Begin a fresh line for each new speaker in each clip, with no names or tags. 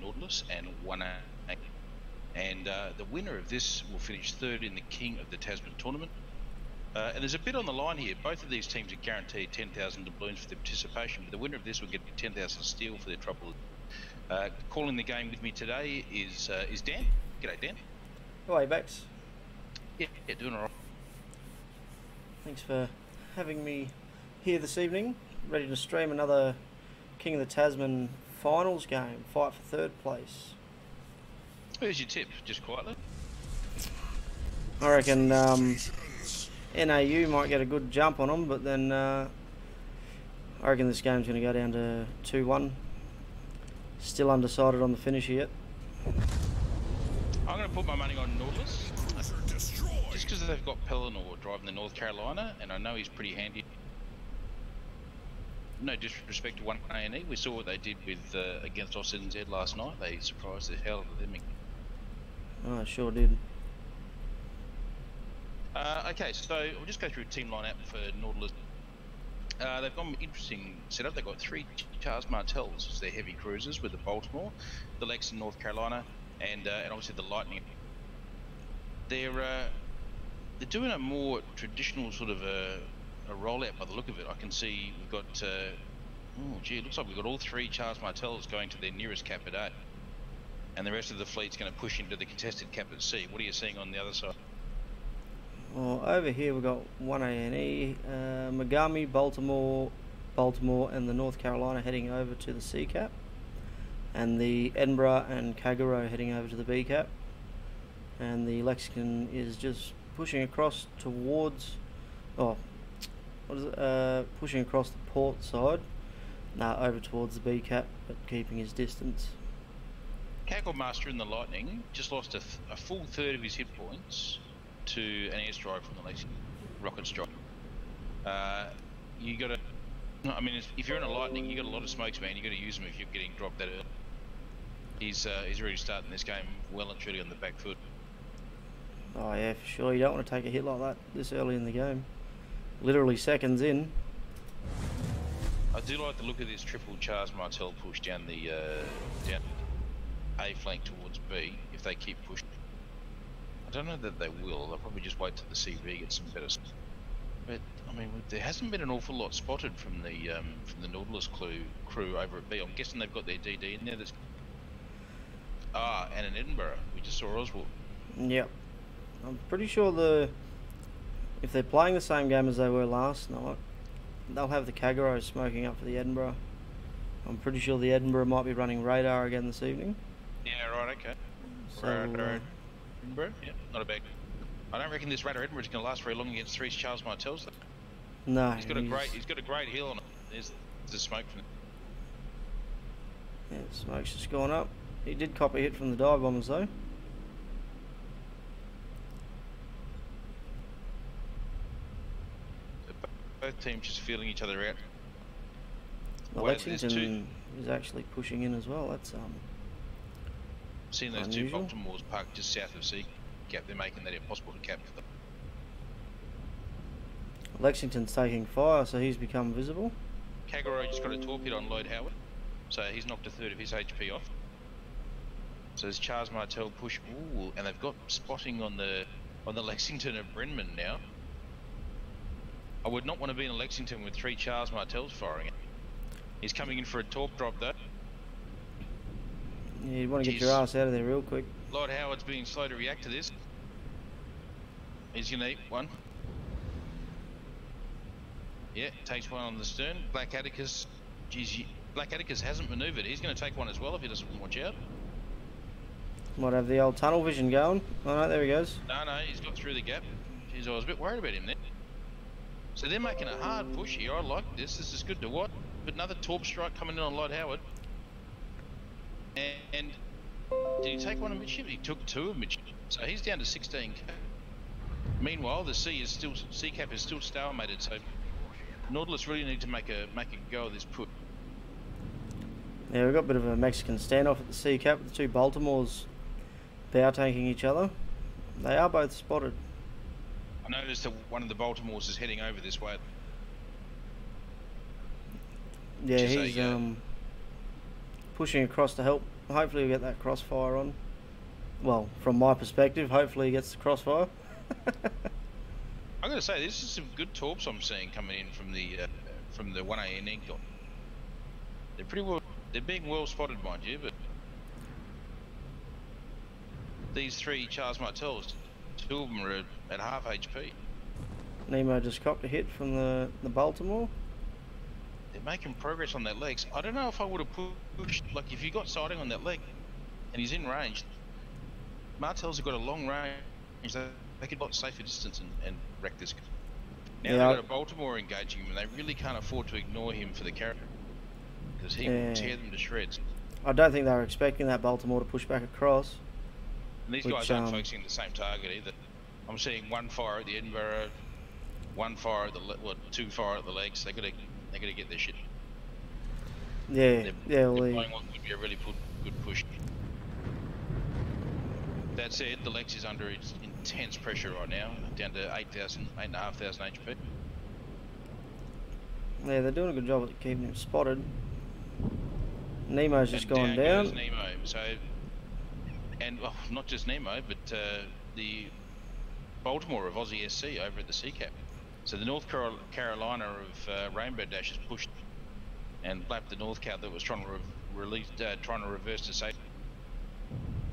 Nautilus and 1AN-E. And the winner of this will finish third in the King of the Tasman tournament. And there's a bit on the line here. Both of these teams are guaranteed 10,000 doubloons for their participation, but the winner of this will get 10,000 steel for their trouble. Calling the game with me today is Dan. G'day, Dan.
Hello, Bex.
Yeah, doing all right.
Thanks for having me here this evening. Ready to stream another King of the Tasman finals game. Fight for third place.
Who's your tip, just quietly?
I reckon NAU might get a good jump on them, but then I reckon this game's going to go down to 2-1. Still undecided on the finisher yet.
I'm going to put my money on Nautilus. Just because they've got Pellinor driving the North Carolina, and I know he's pretty handy. No disrespect to 1AN-E, we saw what they did with against Z last night. They surprised the hell out of them.
Oh, I sure did.
Okay, so we'll just go through team lineup for Nautilus. They've got an interesting setup. They've got 3 Charles Martels as their heavy cruisers with the Baltimore, the Lex in North Carolina, and obviously the Lightning. They're doing a more traditional sort of a rollout by the look of it. I can see we've got oh gee, it looks like we've got all 3 Charles Martels going to their nearest cap at A, and the rest of the fleet's going to push into the contested cap at C. What are you seeing on the other side?
Well, over here we've got 1AN-E, Megami, Baltimore, and the North Carolina heading over to the C cap, and the Edinburgh and Kagero heading over to the B cap, and the Lexington is just pushing across towards, pushing across the port side, over towards the B cap, but keeping his distance.
Master in the Lightning just lost a full third of his hit points to an airstrike from the Lexington rocket strike. You got to, I mean, if you're in a Lightning, you got a lot of smokes, man. You got to use them if you're getting dropped that early. He's really starting this game well and truly on the back foot.
Oh yeah, for sure. You don't want to take a hit like that this early in the game. Literally seconds in.
I do like the look of this triple Charles Martel push down the down A flank towards B. If they keep pushing, I don't know that they will. They'll probably just wait till the CV gets some better. But I mean, there hasn't been an awful lot spotted from the Nautilus crew over at B. I'm guessing they've got their DD in there. That's and in Edinburgh, we just saw Oswald.
Yep. I'm pretty sure if they're playing the same game as they were last night, they'll have the Kagero smoking up for the Edinburgh. I'm pretty sure the Edinburgh might be running radar again this evening.
Yeah, right, okay.
So,
Edinburgh? Yeah, not a bad. I don't reckon this radar Edinburgh is going to last very long against 3 Charles Martels though.
No,
he's got a great hill on it. There's the smoke from it.
Yeah, smoke's just gone up. He did cop a hit from the dive bombers though.
Both teams just feeling each other out.
Well, Lexington is actually pushing in as well. That's
seeing those
unusual.
2 Baltimores parked just south of C cap, they're making that impossible to cap for them.
Lexington's taking fire, so he's become visible.
Kagero just got a torpedo on Lloyd Howard, so he's knocked a third of his HP off. So there's Charles Martel push, ooh, and they've got spotting on the Lexington of Brenman now. I would not want to be in a Lexington with 3 Charles Martels firing it. He's coming in for a torp drop though.
Yeah, you want to get your ass out of there real quick.
Lloyd Howard's being slow to react to this. He's going to eat one. Yeah, takes one on the stern. Black Atticus, geez, Black Atticus hasn't manoeuvred. He's going to take one as well if he doesn't watch out.
Might have the old tunnel vision going. Oh no, there he goes.
No, he's got through the gap. Jeez, I was a bit worried about him there. So they're making a hard push here. I like this. This is good to watch. But another torp strike coming in on Lloyd Howard. And did he take one of midship? He took 2 of midship. So he's down to 16k. Meanwhile, the C cap is still stalemated. So Nautilus really need to make a go of this push.
Yeah, we've got a bit of a Mexican standoff at the C cap with the 2 Baltimores power tanking each other. They are both spotted.
I noticed that one of the Baltimores is heading over this way.
Yeah, he's pushing across to help hopefully we get that crossfire on. Well, from my perspective, hopefully he gets the crossfire.
I'm going to say this is some good torps I'm seeing coming in from the 1AN-E. They're pretty well. They're being well spotted, mind you, but these 3 Charles Martels, 2 of them are at half HP.
Nemo just cocked a hit from the Baltimore.
They're making progress on that leg. I don't know if I would have pushed, like if you got sighting on that leg and he's in range, Martels have got a long range, they could got safer distance and wreck this. Now they've got a Baltimore engaging him and they really can't afford to ignore him for the carry, because he will tear them to shreds.
I don't think they were expecting that Baltimore to push back across.
And these guys aren't focusing the same target either. I'm seeing 1 fire at the Edinburgh, 1 fire at the 2 fire at the legs. They got to get their shit.
Yeah,
they're playing what could be a really good push. That said, the Lex is under intense pressure right now, down to 8,500 HP.
Yeah, they're doing a good job at keeping him spotted. Nemo's just gone down.
Goes Nemo. So, and well, not just Nemo, but the Baltimore of Aussie SC over at the CCAP. So the North Carolina of Rainbow Dash has pushed and blapped the North Cal that was trying to reverse to safety.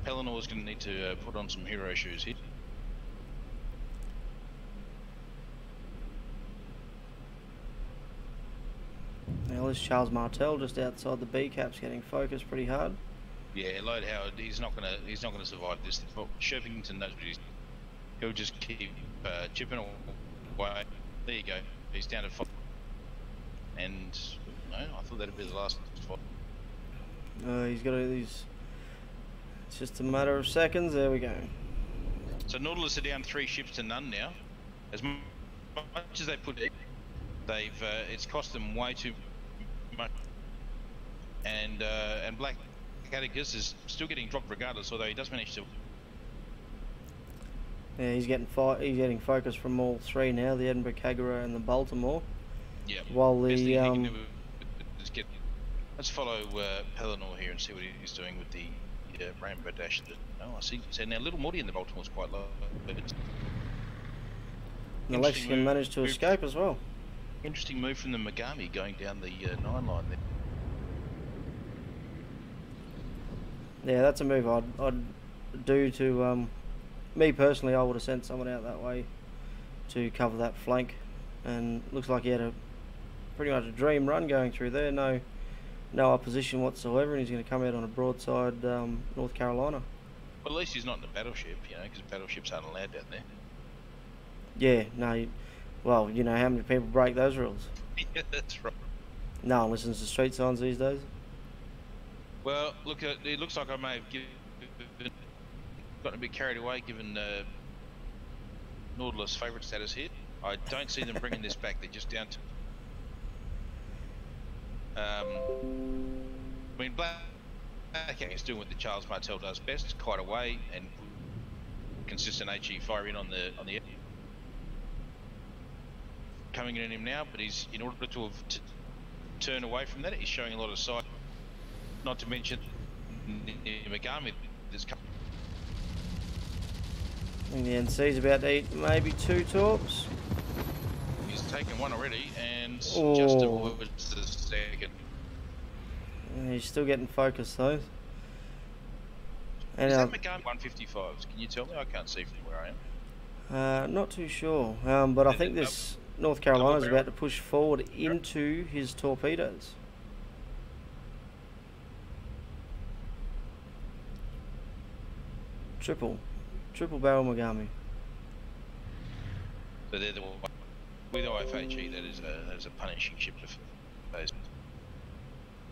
Pelinor's going to need to put on some hero shoes here.
Now this Charles Martel just outside the B cap's getting focused pretty hard.
Yeah, Lloyd Howard, he's not gonna survive this. Well, Shervington knows what he'll just keep chipping away. There you go. He's down to 5. And no, I thought that'd be the last spot.
He's got these. It's just a matter of seconds. There we go.
So Nautilus are down 3 ships to none now. As much as they put it, it's cost them way too much. And Black Atticus is still getting dropped regardless, although he does manage to.
Yeah, he's getting focus from all 3 now, the Edinburgh, Kagera and the Baltimore.
Yeah.
While the
let's follow Pelinor here and see what he's doing with the Rainbow Dash. Oh, I see. So now Little Morty in the Baltimore's quite low.
The Lexington managed to escape as well.
Interesting move from the Megami going down the 9 line there.
Yeah, that's a move I'd do to. Me personally, I would have sent someone out that way to cover that flank, and looks like he had pretty much a dream run going through there. No opposition whatsoever, and he's going to come out on a broadside North Carolina.
Well, at least he's not in a battleship, you know, because battleships aren't allowed down there.
Yeah, no. Well, you know how many people break those rules.
Yeah, that's right.
No one listens to street signs these days.
Well, look, it looks like I may have gotten a bit carried away given Nautilus favourite status here. I don't see them bringing this back. They're just down to. I mean, Black is doing what the Charles Martel does best: kite away and consistent HE fire in on the coming in at him now. But he's, in order to turn away from that, he's showing a lot of sight. Not to mention Megami.
And the NC's about to eat maybe 2 torps.
He's taken 1 already and just avoids the second.
And he's still getting focused though. And
is that Megami 155s? Can you tell me? I can't see from where I am.
Not too sure, but I think this North Carolina's about to push forward into his torpedoes. Triple barrel Megami.
So they're the one with IFHE. That is a punishing ship to face.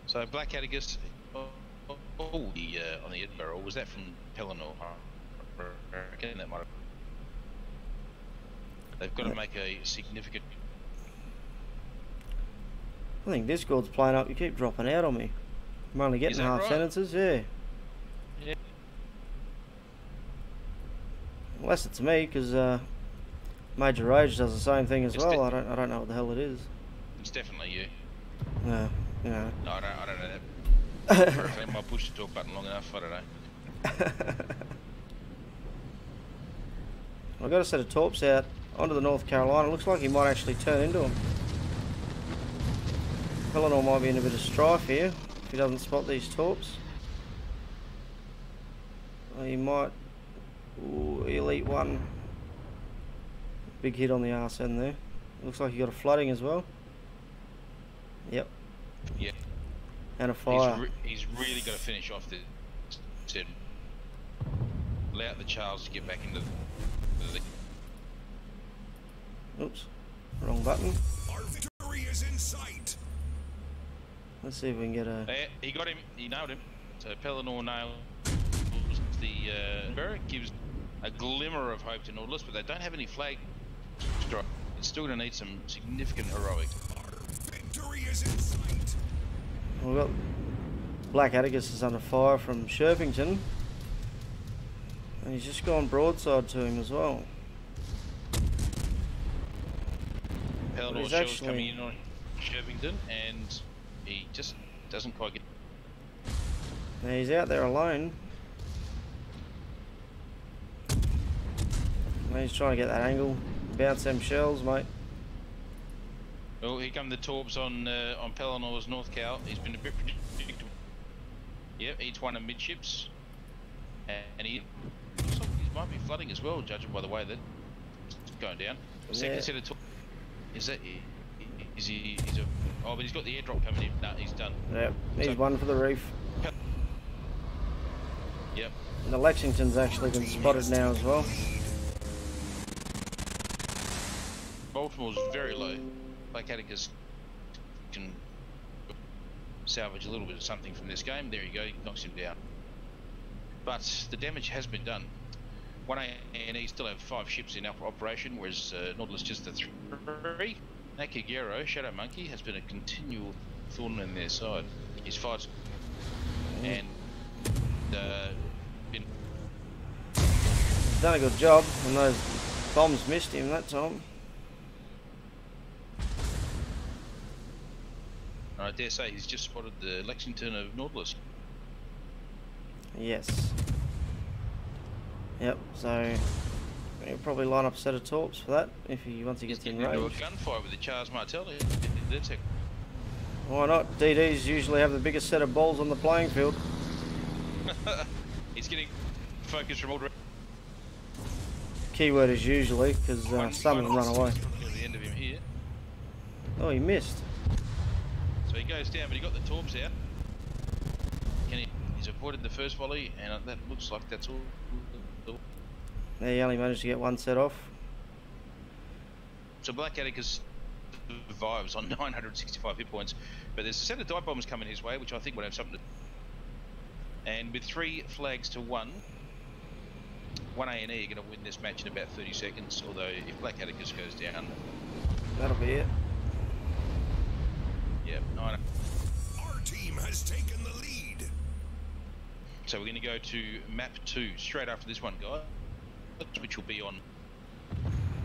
So Black Atticus, on the Edinburgh, was that from Pelinor? I reckon that might have. They've got to make a significant.
I think Discord's playing up. You keep dropping out on me. I'm only getting half sentences. Yeah. Unless it's me, because Major Rage does the same thing as well. I don't know what the hell it is.
It's definitely you.
No, you know.
No, I don't know that. I reckon I might push the talk button long enough, I don't know.
I've got a set of torps out onto the North Carolina. Looks like he might actually turn into him. Pellinor might be in a bit of strife here if he doesn't spot these torps. He might. Ooh, he'll eat one. Big hit on the arse end there. Looks like he got a flooding as well. Yep.
Yeah.
And a fire.
He's really got to finish off this. Allow the Charles to get back into the.
Oops. Wrong button.
Our victory is in sight.
Let's see if we can get a...
He got him. He nailed him. So Pellinor nailed the Barrett. Gives a glimmer of hope to Nautilus, but they don't have any flag strike. It's still going to need some significant heroic.
Our victory is in sight.
We've got Black Atticus is under fire from Sherpington. And he's just gone broadside to him as well.
Pellinor Shell's coming in on Sherpington, and he just doesn't quite get...
Now he's out there alone. Now he's trying to get that angle. Bounce them shells, mate.
Oh, here come the torps on Pellinor's North Cal. He's been a bit predictable. Yep, each one of midships. And he looks like he might be flooding as well, judging by the way that it's going down. Second set of torps. Is that... Is he... oh, but he's got the airdrop coming in. No, he's done.
Yep, he's one for the reef.
Yep.
And the Lexington's actually been spotted now as well.
Baltimore's very low. Black Atticus can salvage a little bit of something from this game. There you go, he knocks him down. But the damage has been done. 1AN-E still have 5 ships in operation, whereas Nautilus just the 3. Nakagero, Shadow Monkey, has been a continual thorn in their side. He's fired and been...
Done a good job, and those bombs missed him that time.
I dare say he's just spotted the Lexington of Nautilus.
Yes. Yep, so he'll probably line up a set of torps for that if he once he gets in range.
Into a gunfire with the Charles Martel. That's it.
Why not? DDs usually have the biggest set of balls on the playing field.
He's getting focus from all directions.
Keyword is usually, because some of them run away.
At the end of him here.
Oh, he missed.
So he goes down, but he got the torps out. He's avoided the first volley, and that looks like that's all.
Yeah, he only managed to get one set off.
So Black Atticus survives on 965 hit points, but there's a set of dive bombs coming his way, which I think would have something to do. And with 3 flags to 1, 1AN-E are going to win this match in about 30 seconds, although if Black Atticus goes down...
That'll be it.
Yeah, 9.
Our team has taken the lead.
So we're going to go to map 2 straight after this one, guys, which will be on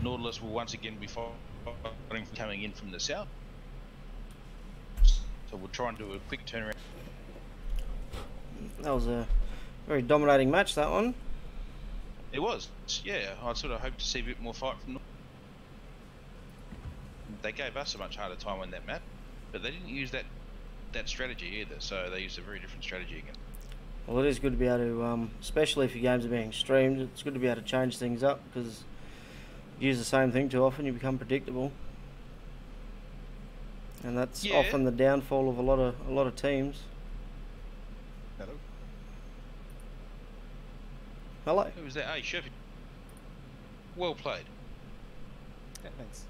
Nautilus. Will once again be firing coming in from the south. So we'll try and do a quick turnaround.
That was a very dominating match, that one.
It was, yeah. I sort of hoped to see a bit more fight from Nautilus. They gave us a much harder time on that map, but they didn't use that strategy either, so they used a very different strategy again.
Well, it is good to be able to, especially if your games are being streamed, it's good to be able to change things up, because you use the same thing too often, you become predictable. And that's often the downfall of a lot of teams.
Hello.
Hello.
Who was that? Hey, Sheffield. Well played.
Yeah, thanks.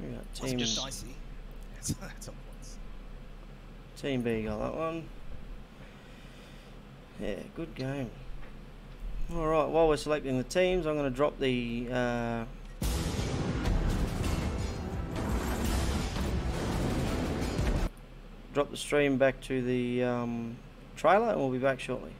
We got
It's
team,
just dicey. It's at some points.
team B got that one. Yeah, good game. Alright, while we're selecting the teams, I'm going to drop the stream back to the trailer, and we'll be back shortly.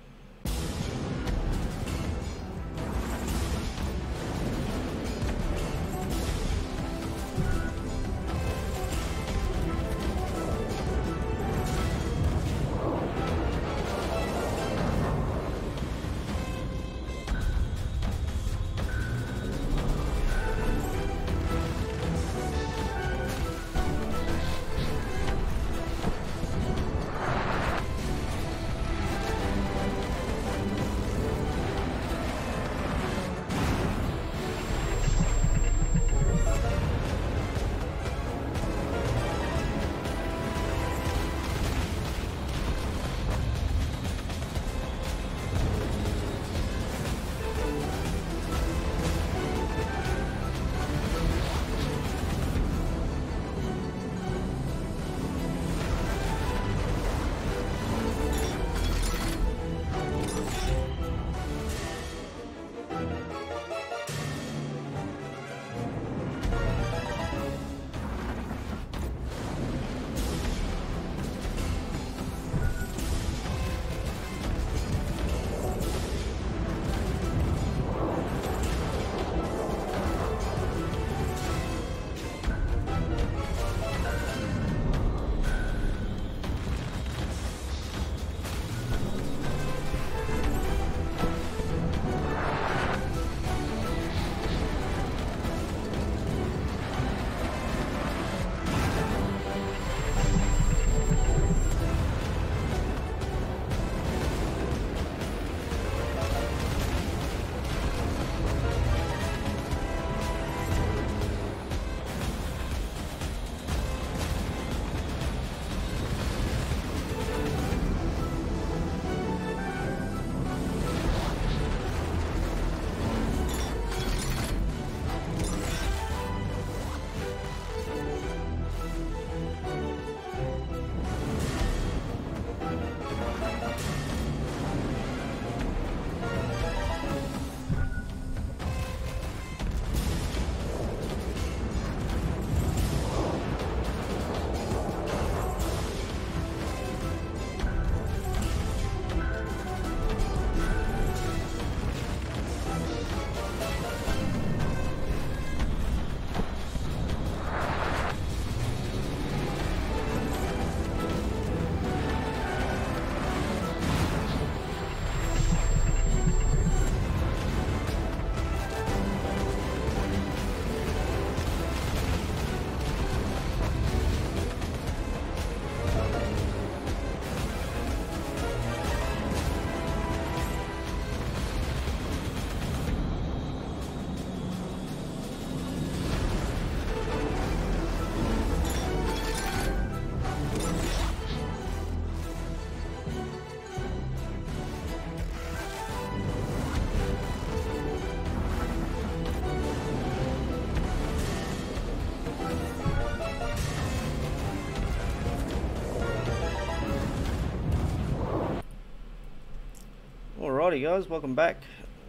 Alrighty guys, welcome back.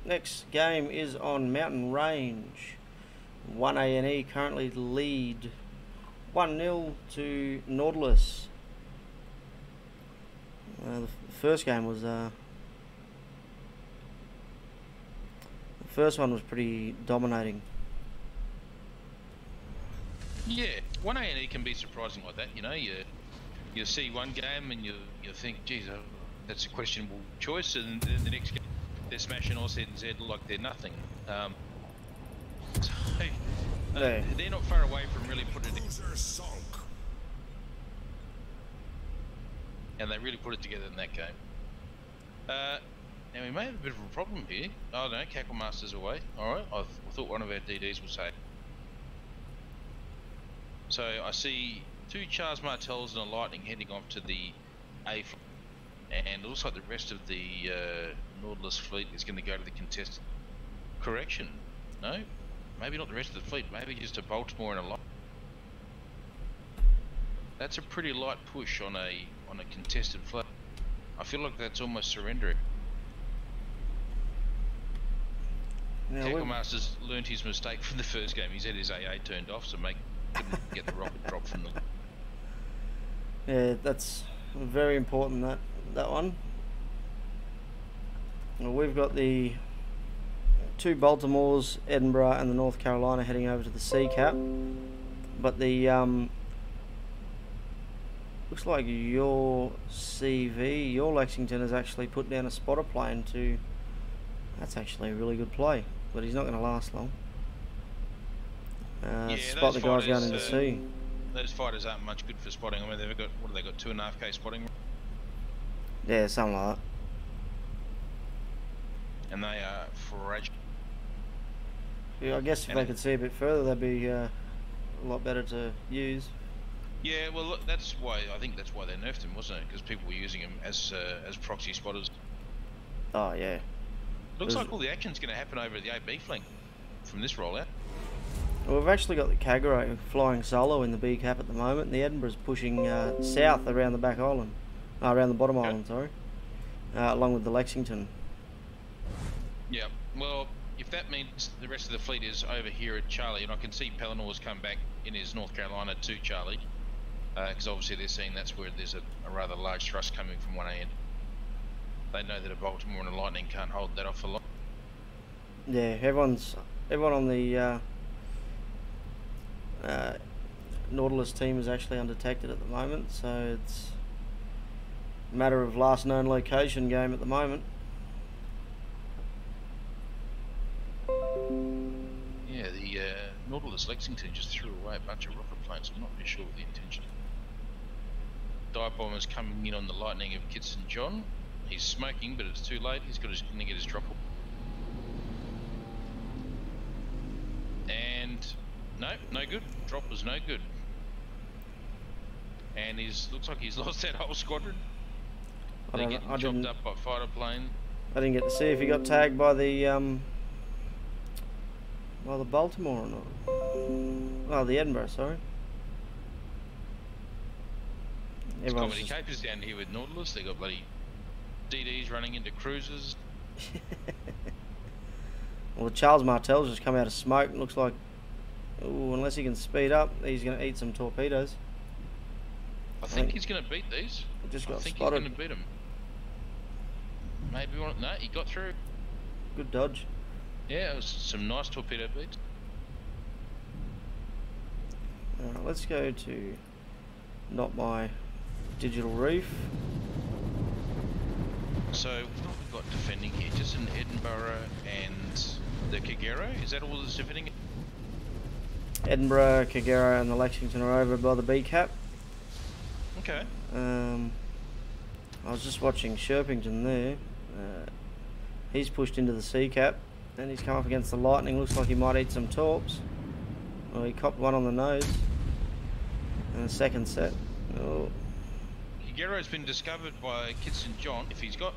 Next game is on Mountain Range. 1AN-E currently lead 1-0 to Nautilus. The first game was the first one was pretty dominating.
Yeah, 1AN-E can be surprising like that. You know, you see one game and you think, geez, that's a questionable choice, and then the next game they're smashing all Z and Z like they're nothing. They're not far away from really putting it.
Cruiser sunk.
And they really put it together in that game. Now we may have a bit of a problem here. I don't know, Cackle Master's away. Alright, I thought one of our DDs was safe. So I see 2 Charles Martels and a Lightning heading off to the A fleet. And it looks like the rest of the Nautilus fleet is going to go to the contested. Correction. No? Maybe not the rest of the fleet, maybe just a Baltimore and a Lightning. That's a pretty light push on a contested flight. I feel like that's almost surrendering. Tackle Master's learnt his mistake from the first game. He's had his AA turned off, so couldn't get the rocket drop from them.
Yeah, that's very important, that one. Well, we've got the 2 Baltimores, Edinburgh and the North Carolina heading over to the sea cap. But the looks like your CV, your Lexington, has actually put down a spotter plane to. That's actually a really good play, but he's not going to last long.
Yeah,
spot the guys going into sea.
Those fighters aren't much good for spotting. I mean, they've got, what have they got, 2.5K spotting?
Yeah, something like that.
And they are fragile.
Yeah, I guess if they could see a bit further, they'd be a lot better to use.
Yeah, well, look, I think that's why they nerfed him, wasn't it? Because people were using him as proxy spotters.
Oh yeah.
Looks like all the action's going to happen over the AB flank from this rollout.
Well, we've actually got the Kagero flying solo in the B cap at the moment, and the Edinburgh's pushing south around the back island, around the bottom island, sorry, along with the Lexington. Yeah,
well, if that means the rest of the fleet is over here at Charlie, and I can see Pellinor's come back in his North Carolina to Charlie, because obviously they're seeing that's where there's a rather large thrust coming from 1AN. They know that a Baltimore and a Lightning can't hold that off for long.
Yeah, everyone on the Nautilus team is actually undetected at the moment, so it's a matter of last known location game at the moment.
Yeah, the Nautilus Lexington just threw away a bunch of rocket planes. I'm not really sure what the intention. Dive bomber's coming in on the Lightning of Kitson John. He's smoking, but it's too late. He's going to get his drop. And no good. Drop was no good. And looks like he's lost that whole squadron. They're getting chopped up by fighter plane.
I didn't get to see if he got tagged by the Baltimore or not. Oh, the Edinburgh, sorry.
It's Comedy Capers down here with Nautilus. They got bloody DDs running into cruisers.
Well, Charles Martel's just come out of smoke. Looks like, unless he can speed up, he's going to eat some torpedoes.
I think he's going to beat these.
Just got
I think
spotted.
He's going to beat them. Maybe no, he got through.
Good dodge.
Yeah, it was some nice torpedo beats.
Let's go to not my digital reef.
So what have we got defending here? Just an Edinburgh and the Kagero? Is that all that's defending?
Edinburgh, Kagero and the Lexington are over by the B cap.
Okay.
I was just watching Sherpington there. He's pushed into the C cap and he's come up against the Lightning. Looks like he might eat some torps. Well, he copped one on the nose. And a second set. Oh.
Kagero's been discovered by Kitson John. If he's got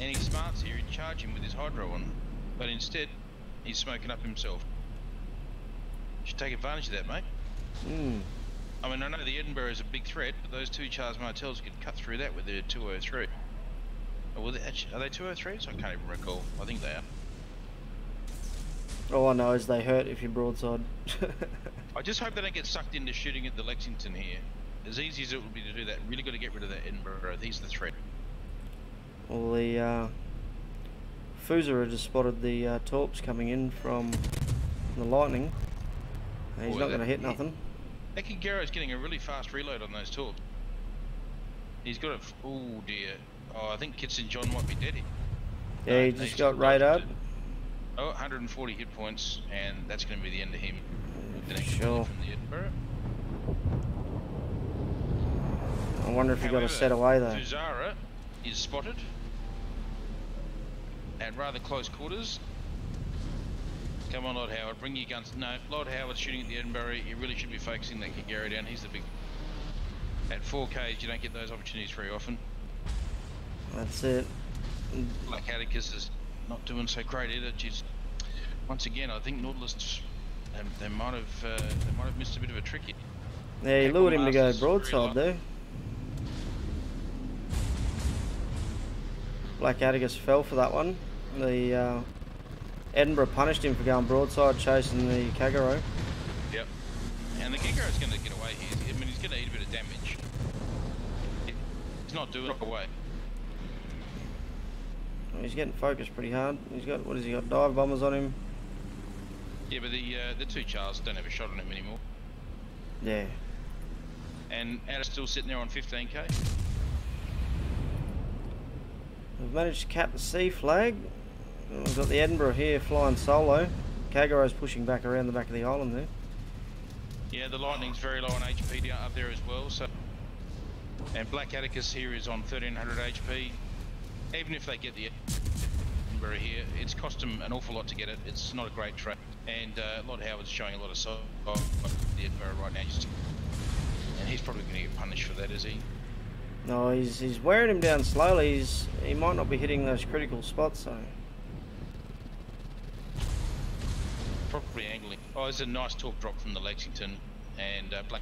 any smarts here, he'd charge him with his hydro on. But instead, he's smoking up himself. You should take advantage of that, mate. I mean, I know the Edinburgh is a big threat, but those 2 Charles Martels could cut through that with their 203. Or Or are they 203s? I can't even recall. I think they are.
All I know is they hurt if you broadside.
I just hope they don't get sucked into shooting at the Lexington here. As easy as it would be to do that, really got to get rid of that Edinburgh. He's the threat.
Well, the Foozer just spotted the torps coming in from the lightning. He's not going to hit nothing.
That Kigaro's getting a really fast reload on those torps. He's got a... Oh dear. Oh, I think Kit St. John might be dead here.
Yeah, he just got radared.
Oh, 140 hit points, and that's going to be the end of him.
Sure.
From the Edinburgh.
I wonder if he got a set away though.
Fuzara is spotted at rather close quarters. Come on, Lord Howard, bring your guns. No, Lord Howard's shooting at the Edinburgh. You really should be focusing that Kigaro down. He's the big... At 4Ks, you don't get those opportunities very often.
That's it.
Black Atticus is not doing so great either. Just once again, I think Nautilus they might have missed a bit of a trick here.
Yeah, he lured him to go broadside there. Black Atticus fell for that one. The Edinburgh punished him for going broadside, chasing the Kagero.
Yep. And the Kigaro's going to get away here. I mean, he's going to eat a bit of damage. He's not doing it away.
He's getting focused pretty hard. He's got, what has he got, dive bombers on him?
Yeah, but the two Charles don't have a shot on him anymore.
Yeah.
And Adder's still sitting there on 15k.
We've managed to cap the C flag. We've got the Edinburgh here flying solo. Kagero's pushing back around the back of the island there.
Yeah, the Lightning's very low on HP down up there as well. So, and Black Atticus here is on 1300 HP. Even if they get the Edinburgh here, it's cost them an awful lot to get it. It's not a great trade. And Lord Howard's showing a lot of soul on the Edinburgh right now. And he's probably going to get punished for that, is he?
No, he's wearing him down slowly. He might not be hitting those critical spots though.
Probably angling. Oh, there's a nice torque drop from the Lexington, and Black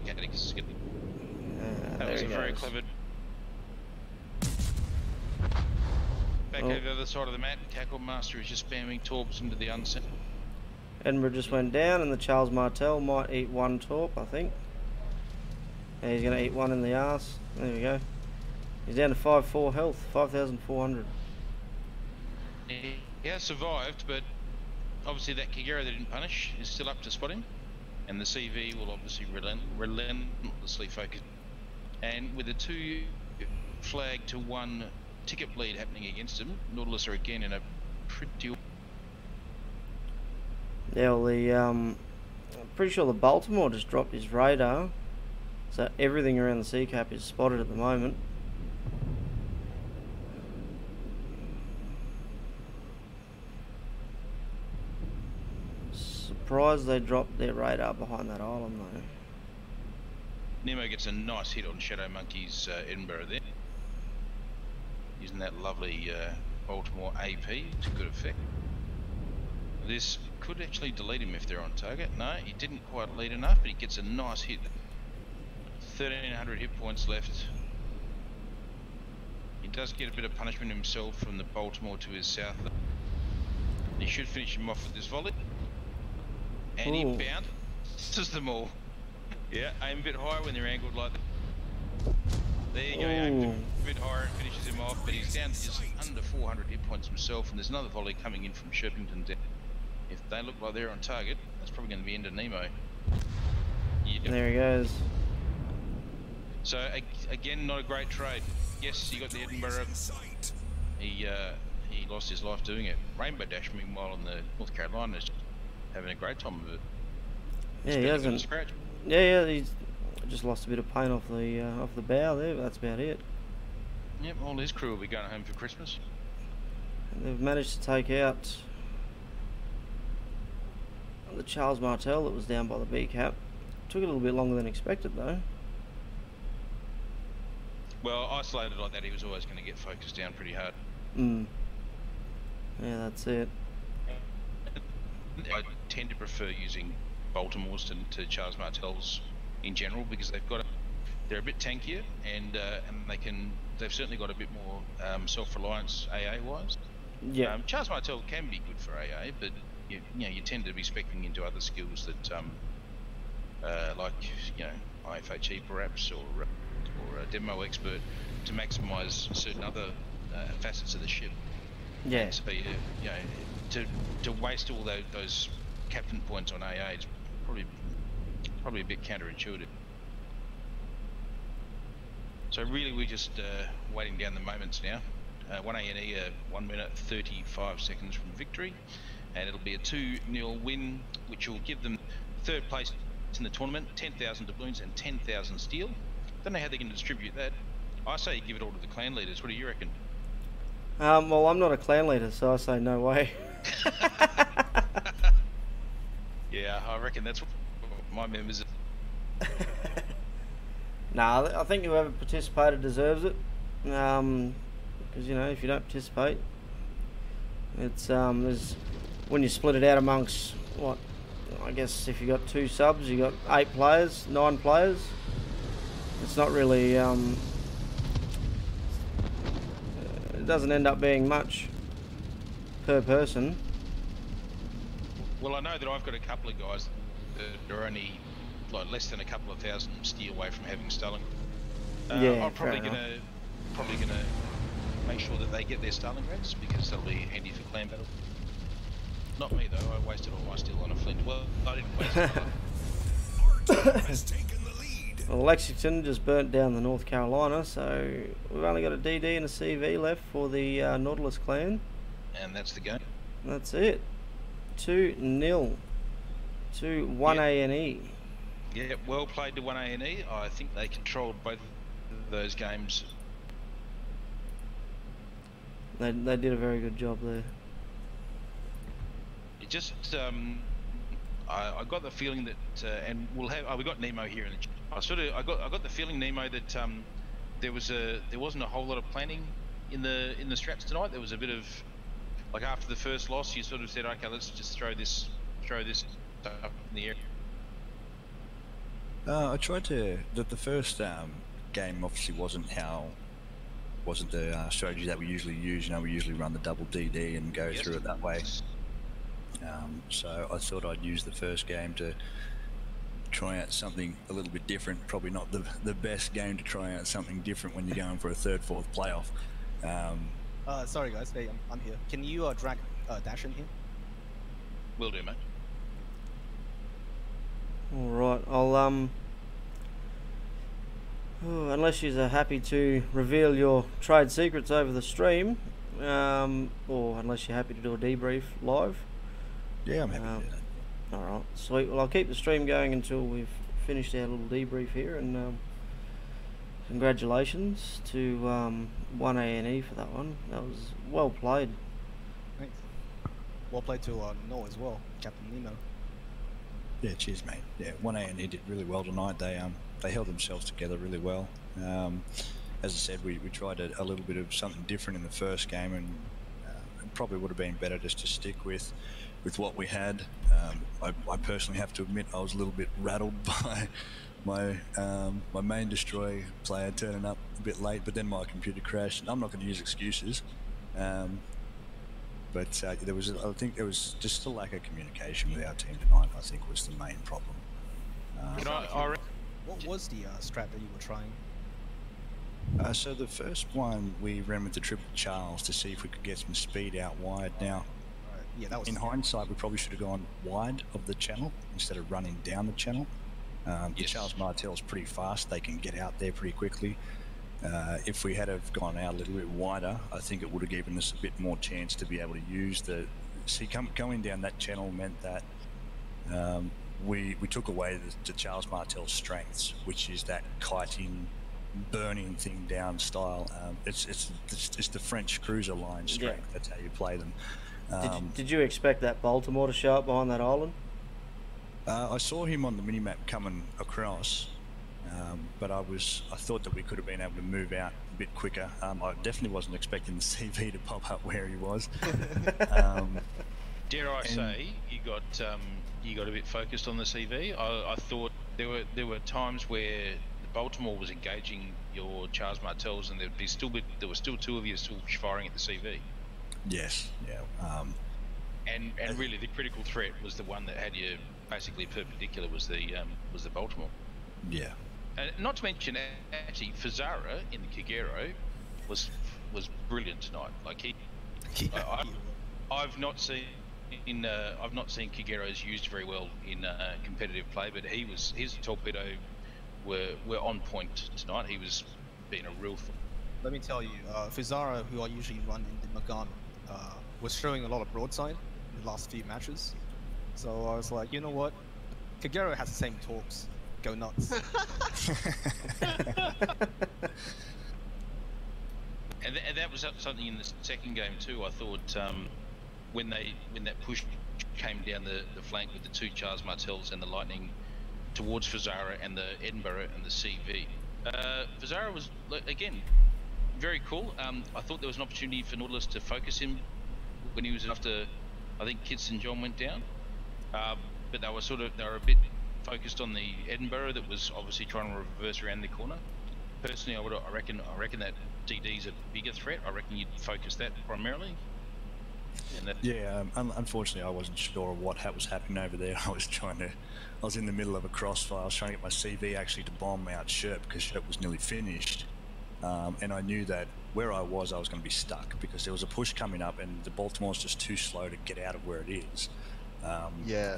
Atticus is getting. That was a very clever. Back over the other side of the mat, Tackle Master is just spamming torps into the unsent.
Edinburgh just went down, and the Charles Martel might eat one torp, I think. Yeah, he's going to eat one in the arse. There we go. He's down to 5-4 health, 5,400.
He has survived, but obviously that Kigero they didn't punish is still up to spot him, and the CV will obviously relentlessly focus. And with a 2 flag to 1 ticket bleed happening against him, Nautilus are again in a pretty...
Yeah, well, I'm pretty sure the Baltimore just dropped his radar, so everything around the sea cap is spotted at the moment. Surprised they dropped their radar behind that island though.
Nemo gets a nice hit on Shadow Monkey's Edinburgh there, using that lovely Baltimore AP to good effect. This could actually delete him if they're on target. No, he didn't quite lead enough, but he gets a nice hit. 1,300 hit points left. He does get a bit of punishment himself from the Baltimore to his south. He should finish him off with this volley. And he bounces them all. Yeah, aim a bit higher when they're angled like that. There you go, aim a bit higher and finishes him off, but he's down to just under 400 hit points himself, and there's another volley coming in from Sherpington down. If they look like they're on target, that's probably going to be end of Nemo. Yep.
There he goes.
So again, not a great trade. Yes, he got the Edinburgh. He lost his life doing it. Rainbow Dash, meanwhile, in the North Carolina is having a great time of it.
Yeah, he hasn't. Yeah, he's just lost a bit of paint off the bow there, but that's about it.
Yep, all his crew will be going home for Christmas.
And they've managed to take out the Charles Martel that was down by the B cap. Took a little bit longer than expected though.
Well, isolated like that, he was always going to get focused down pretty hard.
Yeah, that's it.
I tend to prefer using Baltimores to Charles Martels in general, because they've got they're a bit tankier, and they've certainly got a bit more self-reliance AA wise.
Yeah.
Charles Martel can be good for AA, but you tend to be speccing into other skills that like IFHE perhaps, or a demo expert, to maximise certain other facets of the ship.
Yeah.
So to waste all those captain points on AA is probably a bit counterintuitive. So really, we're just waiting down the moments now. 1AN-E 1 minute 35 seconds from victory, and it'll be a 2-0 win, which will give them third place in the tournament, 10,000 doubloons and 10,000 steel. Don't know how they're going to distribute that. I say you give it all to the clan leaders. What do you reckon?
Well, I'm not a clan leader, so I say no way.
Yeah, I reckon that's what my members are.
Nah, I think whoever participated deserves it. Because if you don't participate, it's there's when you split it out amongst what, I guess if you got 2 subs, you got 8 players, 9 players. It's not really it doesn't end up being much per person.
Well, I know that I've got a couple of guys that are only like less than a couple of thousand steel away from having Starling.
Yeah,
I'm probably gonna make sure that they get their Starling reds, because that'll be handy for clan battle. Not me though. I wasted all my steel on a flint. Well, I didn't waste it.
Our team has taken the lead.
Well, Lexington just burnt down the North Carolina, so we've only got a DD and a CV left for the Nautilus clan.
And that's the game.
That's it. 2-0 to 1AN-E.
Yeah, well played to 1AN-E. I think they controlled both of those games.
They did a very good job there.
It just, I got the feeling that, and we'll have, we got Nemo here in the chat. I got the feeling, Nemo, that there wasn't a whole lot of planning in the straps tonight. There was a bit of, like, after the first loss, you sort of said, okay, let's just throw this up in the air.
I tried to. The first game obviously wasn't the strategy that we usually use. We usually run the double DD and go through it that way. So I thought I'd use the first game to try out something a little bit different. Probably not the best game to try out something different when you're going for a third, fourth playoff.
Sorry guys, hey, I'm here. Can you drag Dash in here?
Will do, mate.
All right, I'll unless you're happy to reveal your trade secrets over the stream, or unless you're happy to do a debrief live.
Yeah, I'm happy to do that.
All right, sweet. Well, I'll keep the stream going until we've finished our little debrief here, and congratulations to 1AN-E for that one. That was well played.
Thanks. Well played to Noah as well, Captain Nemo.
Yeah, cheers, mate. Yeah, 1AN-E did really well tonight. They held themselves together really well. As I said, we tried a little bit of something different in the first game, and it probably would have been better just to stick with what we had. I personally have to admit I was a little bit rattled by my main destroy player turning up a bit late, but then my computer crashed. I'm not going to use excuses. But I think there was just a lack of communication with our team tonight. I think was the main problem.
What was the strat that you were trying?
So the first one we ran with the triple Charles to see if we could get some speed out wide. Now,
yeah, that was
in hindsight, we probably should have gone wide of the channel instead of running down the channel. The Charles Martel's pretty fast; they can get out there pretty quickly. If we had have gone out a little bit wider, I think it would have given us a bit more chance to be able to use the. See, going down that channel meant that we took away the Charles Martel's strengths, which is that kiting, burning thing down style. It's the French cruiser line strength. Yeah. That's how you play them.
Did you expect that Baltimore to show up behind that island?
I saw him on the minimap coming across. But I thought that we could have been able to move out a bit quicker. I definitely wasn't expecting the CV to pop up where he was.
Dare I say you got a bit focused on the CV? I thought there were times where the Baltimore was engaging your Charles Martels, and there were still two of you still firing at the CV.
Yes, yeah.
And really, the critical threat was the one that had you basically perpendicular was the Baltimore.
Yeah.
And not to mention, actually, Fazara in the Kagero was brilliant tonight. Like I've not seen Kageros used very well in competitive play, but his torpedo were on point tonight. He was being a real.
Let me tell you, Fizara, who I usually run in the Megami, was showing a lot of broadside in the last few matches. So I was like, you know what? Kagero has the same torques. Go nuts.
And that was something in the second game too. I thought when that push came down the flank with the two Charles Martels and the Lightning towards Fazara and the Edinburgh and the CV. Fazara was, again, very cool. I thought there was an opportunity for Nautilus to focus him when he was after, I think, Kit St. John went down. But they were a bit focused on the Edinburgh that was obviously trying to reverse around the corner. Personally, I reckon that DD's a bigger threat. I reckon you'd focus that primarily.
Yeah, unfortunately, I wasn't sure what was happening over there. I was in the middle of a crossfire. I was trying to get my CV actually to bomb out Sherp because Sherp was nearly finished. And I knew that where I was going to be stuck because there was a push coming up and the Baltimore's just too slow to get out of where it is.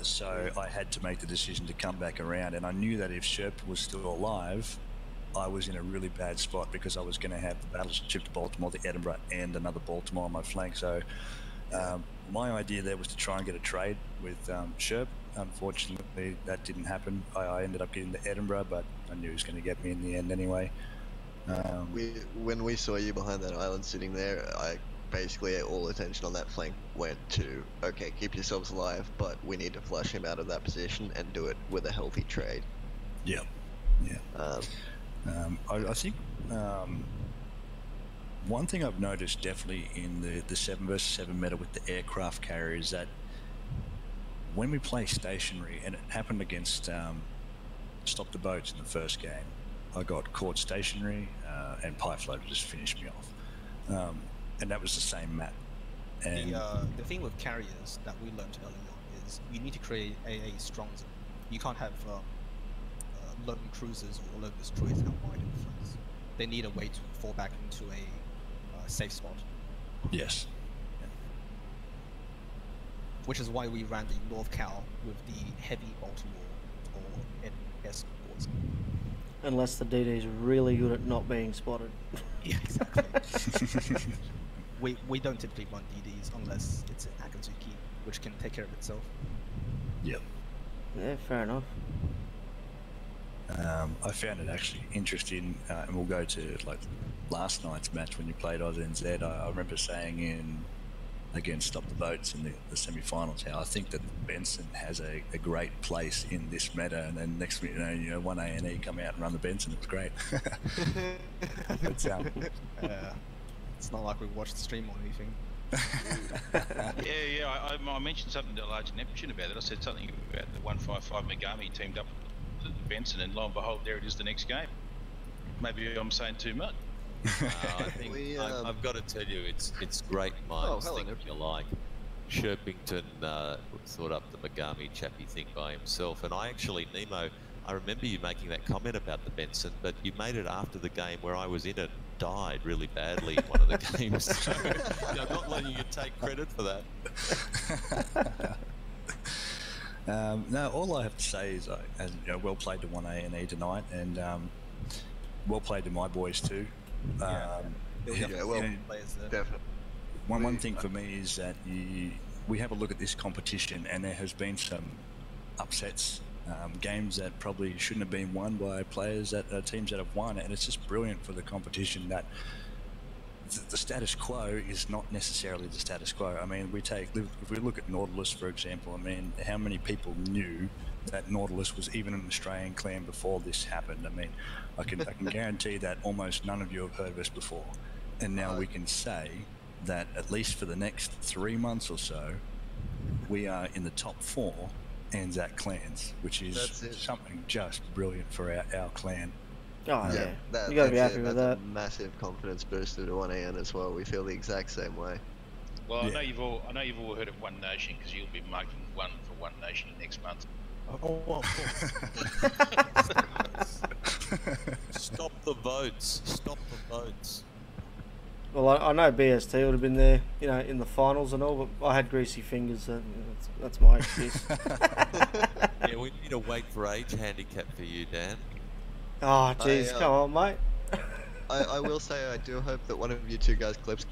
So I had to make the decision to come back around, and I knew that if Sherp was still alive, I was in a really bad spot because I was going to have the battleship to Baltimore, the Edinburgh, and another Baltimore on my flank. So my idea there was to try and get a trade with Sherp. Unfortunately, that didn't happen. I ended up getting the Edinburgh, but I knew he was going to get me in the end anyway.
When we saw you behind that island sitting there, basically all attention on that flank went to, okay, keep yourselves alive, but we need to flush him out of that position and do it with a healthy trade.
Yeah. I think one thing I've noticed definitely in the 7 vs 7 meta with the aircraft carrier is that when we play stationary, and it happened against Stop the Boats in the first game, I got caught stationary and Pie Floater just finished me off. And that was the same map. And
the thing with carriers that we learned early on is you need to create AA strong zone. You can't have lone cruisers or lone destroyers out wide in the flanks. They need a way to fall back into a safe spot.
Yes.
Which is why we ran the North Cal with the heavy Baltimore or NS boards.
Unless the DD's really good at not being spotted.
Yeah, exactly. we don't typically run DDs unless it's an Akatsuki, which can take care of itself.
Yep.
Yeah, fair enough.
I found it actually interesting, and we'll go to like last night's match when you played OzNZ. I remember saying against Stop the Boats in the semi-finals how I think that Benson has a great place in this meta, and then next minute, 1AN-E come out and run the Benson. It was great.
It's not like we watched the stream or anything.
I mentioned something to Large Neptune about it. I said something about the 155 Megami teamed up with Benson, and lo and behold, there it is the next game. Maybe I'm saying too much.
I think I've got to tell you, it's great minds think alike. Sherpington thought up the Megami chappy thing by himself, and Nemo, I remember you making that comment about the Benson, but you made it after the game where I was in it, died really badly in one of the games. So I'm not letting you take credit for that.
No, all I have to say is, well played to 1AN-E tonight, and well played to my boys too.
Definitely.
One thing for me is that we have a look at this competition, and there has been some upsets, games that probably shouldn't have been won by players teams that have won, and it's just brilliant for the competition that the status quo is not necessarily the status quo. I mean, if we look at Nautilus, for example, I mean, how many people knew that Nautilus was even an Australian clan before this happened? I mean, I can guarantee that almost none of you have heard of us before. And now we can say that at least for the next 3 months or so, we are in the top 4 Anzac clans, which is something just brilliant for our clan.
Oh yeah,
that,
you got to be
that's
happy
it.
with
That's
that.
a massive confidence booster to 1AN as well. We feel the exact same way.
Well,
Yeah.
I know you've all heard of One Nation because you'll be marking one for One Nation next month.
Oh, well, of course.
Stop the votes. Stop the votes.
Well, I know BST would have been there, you know, in the finals and all, but I had greasy fingers. So that's my excuse.
Yeah, we need to wait for age handicap for you, Dan.
Oh, jeez, come on, mate.
I will say I do hope that one of you two guys clips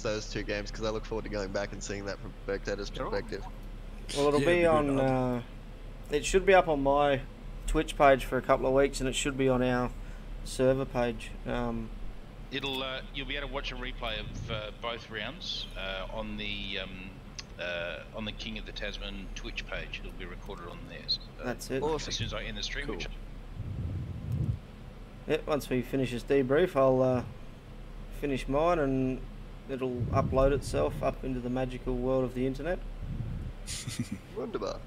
those 2 games because I look forward to going back and seeing that from spectator's perspective.
Well, it'll be
good.
on. It should be up on my Twitch page for a couple of weeks, and it should be on our server page.
You'll be able to watch a replay of both rounds on the King of the Tasman Twitch page. It'll be recorded on there. So
That's it.
as soon as I end the stream,
Cool.
which
Once we finish this debrief, I'll finish mine, and it'll upload itself up into the magical world of the internet.
Wunderbar.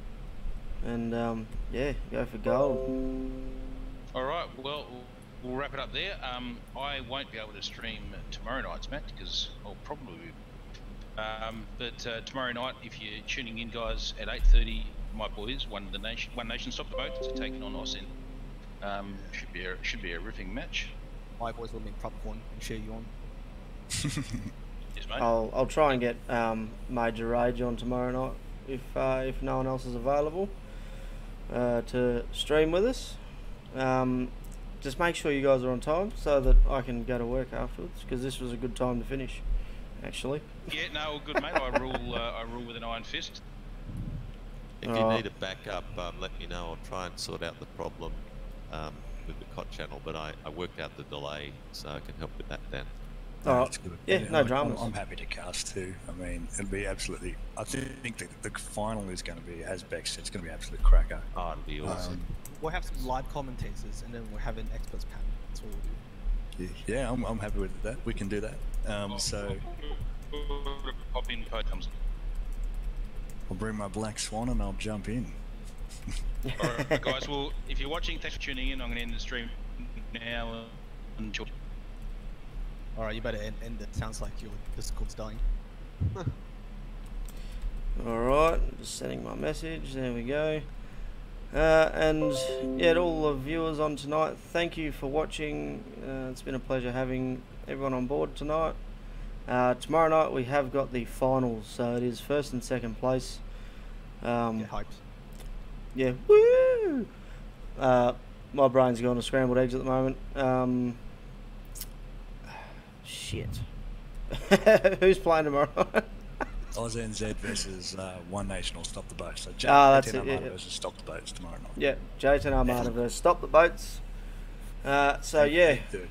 And yeah, go for gold.
all right. Well, we'll wrap it up there. I won't be able to stream tomorrow night's match because I'll probably. But tomorrow night, if you're tuning in, guys, at 8:30, my boys, One Nation, Stop the Boats, are taking on Austin. Should be a ripping match.
My boys will make popcorn and cheer you on.
Yes, mate.
I'll try and get Major Rage on tomorrow night if no one else is available to stream with us. Just make sure you guys are on time so that I can go to work afterwards, because this was a good time to finish, actually.
Yeah, no, all good, mate. I rule with an iron fist.
If you need a backup, let me know. I'll try and sort out the problem with the COT channel, but I worked out the delay, so I can help with that, Dan.
All right.
That's good.
Yeah, no dramas.
I'm happy to cast too. I mean, it'll be absolutely. I think the final is going to be, as Beck said, it's going to be an absolute cracker.
Oh, it'll be awesome.
We'll have some live commentators, and then we'll have an experts panel. That's what we'll do.
Yeah, I'm happy with that. We can do that. So
Pop in, code comes.
I'll bring my black swan and I'll jump in.
All right, guys. Well, if you're watching, thanks for tuning in. I'm going to end the stream now. Enjoy.
All right, you better end it. Sounds like your Discord's dying.
Alright, just sending my message, there we go. And yeah, to all the viewers on tonight, thank you for watching. It's been a pleasure having everyone on board tonight. Tomorrow night we have got the finals, so it is first and second place.
Get hyped.
Yeah, woo! My brain's going to scrambled eggs at the moment. Shit. Who's playing tomorrow night?
NZ versus One Nation or Stop the Boats. So
that's
J10
it, yeah,
Armada
yeah.
versus Stop the Boats tomorrow night.
Yeah, J10 Armada versus Stop the Boats. So yeah,
8:30.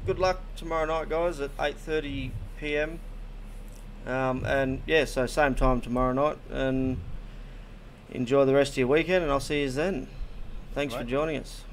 good luck tomorrow night, guys, at 8:30 p.m. And yeah, so same time tomorrow night, and enjoy the rest of your weekend, and I'll see you then. Thanks for joining us.